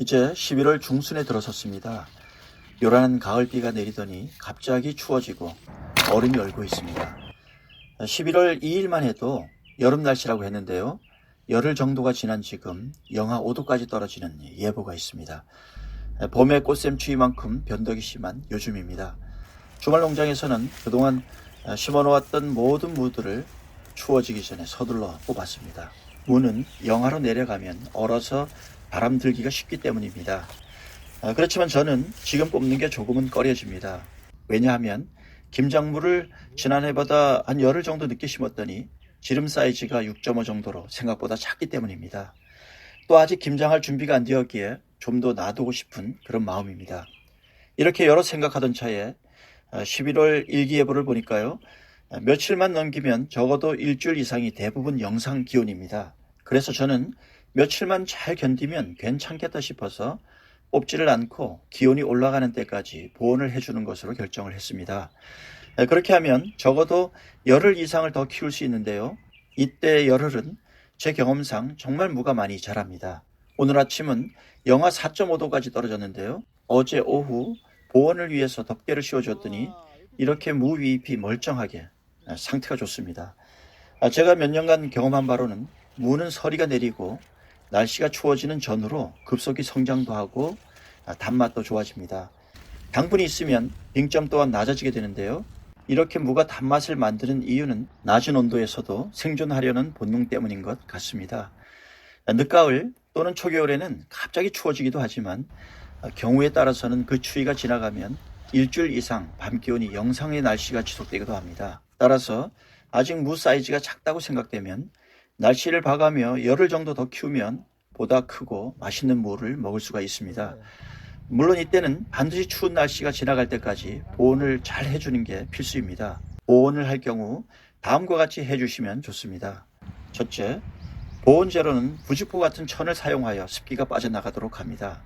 이제 11월 중순에 들어섰습니다. 요란한 가을비가 내리더니 갑자기 추워지고 얼음이 얼고 있습니다. 11월 2일만 해도 여름 날씨라고 했는데요. 열흘 정도가 지난 지금 영하 5도까지 떨어지는 예보가 있습니다. 봄의 꽃샘추위만큼 변덕이 심한 요즘입니다. 주말 농장에서는 그동안 심어놓았던 모든 무들을 추워지기 전에 서둘러 뽑았습니다. 무는 영하로 내려가면 얼어서 바람 들기가 쉽기 때문입니다. 그렇지만 저는 지금 뽑는 게 조금은 꺼려집니다. 왜냐하면 김장무를 지난해보다 한 열흘 정도 늦게 심었더니 지름 사이즈가 6.5 정도로 생각보다 작기 때문입니다. 또 아직 김장할 준비가 안 되었기에 좀 더 놔두고 싶은 그런 마음입니다. 이렇게 여러 생각하던 차에 11월 일기예보를 보니까요. 며칠만 넘기면 적어도 일주일 이상이 대부분 영상 기온입니다. 그래서 저는 며칠만 잘 견디면 괜찮겠다 싶어서 뽑지를 않고 기온이 올라가는 때까지 보온을 해주는 것으로 결정을 했습니다. 그렇게 하면 적어도 열흘 이상을 더 키울 수 있는데요. 이때 열흘은 제 경험상 정말 무가 많이 자랍니다. 오늘 아침은 영하 4.5도까지 떨어졌는데요. 어제 오후 보온을 위해서 덮개를 씌워줬더니 이렇게 무 위잎이 멀쩡하게 상태가 좋습니다. 제가 몇 년간 경험한 바로는 무는 서리가 내리고 날씨가 추워지는 전후로 급속히 성장도 하고 단맛도 좋아집니다. 당분이 있으면 빙점 또한 낮아지게 되는데요. 이렇게 무가 단맛을 만드는 이유는 낮은 온도에서도 생존하려는 본능 때문인 것 같습니다. 늦가을 또는 초겨울에는 갑자기 추워지기도 하지만 경우에 따라서는 그 추위가 지나가면 일주일 이상 밤 기온이 영상의 날씨가 지속되기도 합니다. 따라서 아직 무 사이즈가 작다고 생각되면 날씨를 봐가며 열흘 정도 더 키우면 보다 크고 맛있는 무를 먹을 수가 있습니다. 물론 이때는 반드시 추운 날씨가 지나갈 때까지 보온을 잘 해주는 게 필수입니다. 보온을 할 경우 다음과 같이 해주시면 좋습니다. 첫째, 보온재로는 부직포 같은 천을 사용하여 습기가 빠져나가도록 합니다.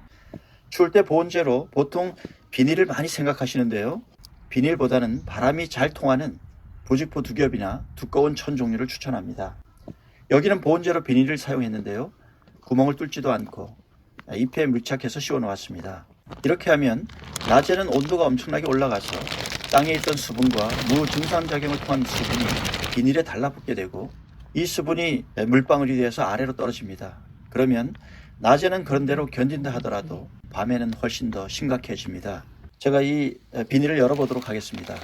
추울 때 보온재로 보통 비닐을 많이 생각하시는데요. 비닐보다는 바람이 잘 통하는 부직포 두 겹이나 두꺼운 천 종류를 추천합니다. 여기는 보온재로 비닐을 사용했는데요. 구멍을 뚫지도 않고 잎에 밀착해서 씌워 놓았습니다. 이렇게 하면 낮에는 온도가 엄청나게 올라가서 땅에 있던 수분과 무 증산작용을 통한 수분이 비닐에 달라붙게 되고 이 수분이 물방울이 되어서 아래로 떨어집니다. 그러면 낮에는 그런 대로 견딘다 하더라도 밤에는 훨씬 더 심각해집니다. 제가 이 비닐을 열어보도록 하겠습니다.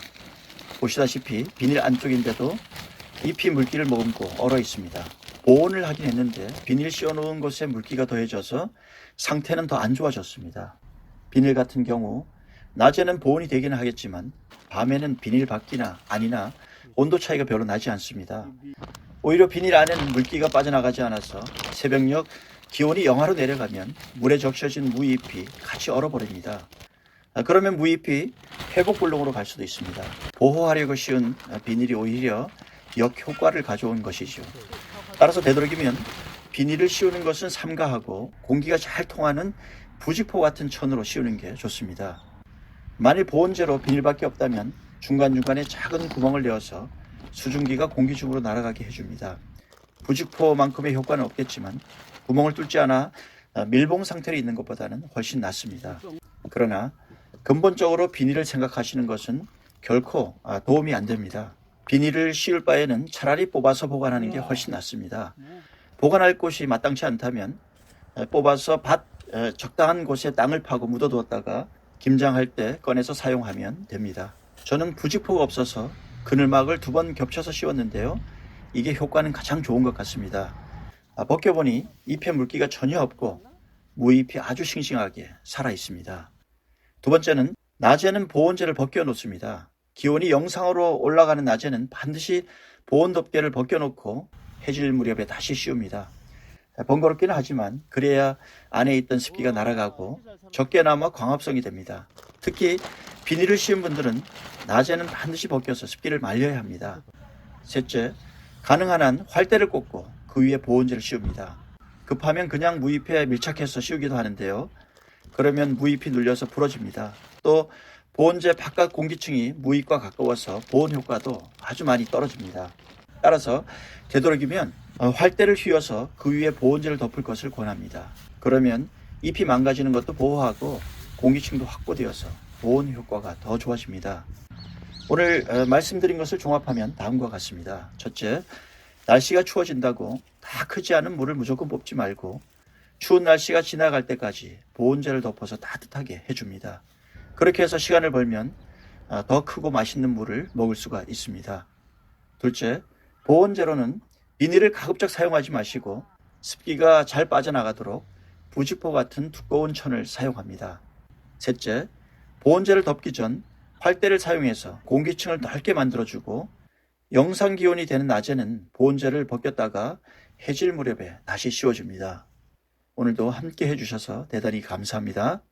보시다시피 비닐 안쪽인데도 잎이 물기를 머금고 얼어 있습니다. 보온을 하긴 했는데 비닐 씌워놓은 곳에 물기가 더해져서 상태는 더 안 좋아졌습니다. 비닐 같은 경우 낮에는 보온이 되기는 하겠지만 밤에는 비닐 밖이나 안이나 온도 차이가 별로 나지 않습니다. 오히려 비닐 안에는 물기가 빠져나가지 않아서 새벽녘 기온이 영하로 내려가면 물에 적셔진 무잎이 같이 얼어버립니다. 그러면 무잎이 회복불능으로 갈 수도 있습니다. 보호하려고 씌운 비닐이 오히려 역효과를 가져온 것이죠. 따라서 되도록이면 비닐을 씌우는 것은 삼가하고 공기가 잘 통하는 부직포 같은 천으로 씌우는 게 좋습니다. 만일 보온재로 비닐밖에 없다면 중간중간에 작은 구멍을 내어서 수증기가 공기 중으로 날아가게 해줍니다. 부직포만큼의 효과는 없겠지만 구멍을 뚫지 않아 밀봉 상태로 있는 것보다는 훨씬 낫습니다. 그러나 근본적으로 비닐을 생각하시는 것은 결코 도움이 안 됩니다. 비닐을 씌울 바에는 차라리 뽑아서 보관하는 게 훨씬 낫습니다. 보관할 곳이 마땅치 않다면 뽑아서 적당한 곳에 땅을 파고 묻어두었다가 김장할 때 꺼내서 사용하면 됩니다. 저는 부직포가 없어서 그늘막을 2번 겹쳐서 씌웠는데요. 이게 효과는 가장 좋은 것 같습니다. 벗겨보니 잎에 물기가 전혀 없고 무잎이 아주 싱싱하게 살아 있습니다. 두 번째는 낮에는 보온재를 벗겨 놓습니다. 기온이 영상으로 올라가는 낮에는 반드시 보온 덮개를 벗겨놓고 해질 무렵에 다시 씌웁니다. 번거롭기는 하지만 그래야 안에 있던 습기가 날아가고 적게나마 광합성이 됩니다. 특히 비닐을 씌운 분들은 낮에는 반드시 벗겨서 습기를 말려야 합니다. 셋째, 가능한 한 활대를 꽂고 그 위에 보온재를 씌웁니다. 급하면 그냥 무잎에 밀착해서 씌우기도 하는데요. 그러면 무잎이 눌려서 부러집니다. 또 보온재 바깥 공기층이 무잎과 가까워서 보온 효과도 아주 많이 떨어집니다. 따라서 되도록이면 활대를 휘어서 그 위에 보온재를 덮을 것을 권합니다. 그러면 잎이 망가지는 것도 보호하고 공기층도 확보되어서 보온 효과가 더 좋아집니다. 오늘 말씀드린 것을 종합하면 다음과 같습니다. 첫째, 날씨가 추워진다고 다 크지 않은 물을 무조건 뽑지 말고 추운 날씨가 지나갈 때까지 보온재를 덮어서 따뜻하게 해줍니다. 그렇게 해서 시간을 벌면 더 크고 맛있는 물을 먹을 수가 있습니다. 둘째, 보온재로는 비닐을 가급적 사용하지 마시고 습기가 잘 빠져나가도록 부직포 같은 두꺼운 천을 사용합니다. 셋째, 보온재를 덮기 전 활대를 사용해서 공기층을 넓게 만들어주고 영상 기온이 되는 낮에는 보온재를 벗겼다가 해질 무렵에 다시 씌워줍니다. 오늘도 함께 해주셔서 대단히 감사합니다.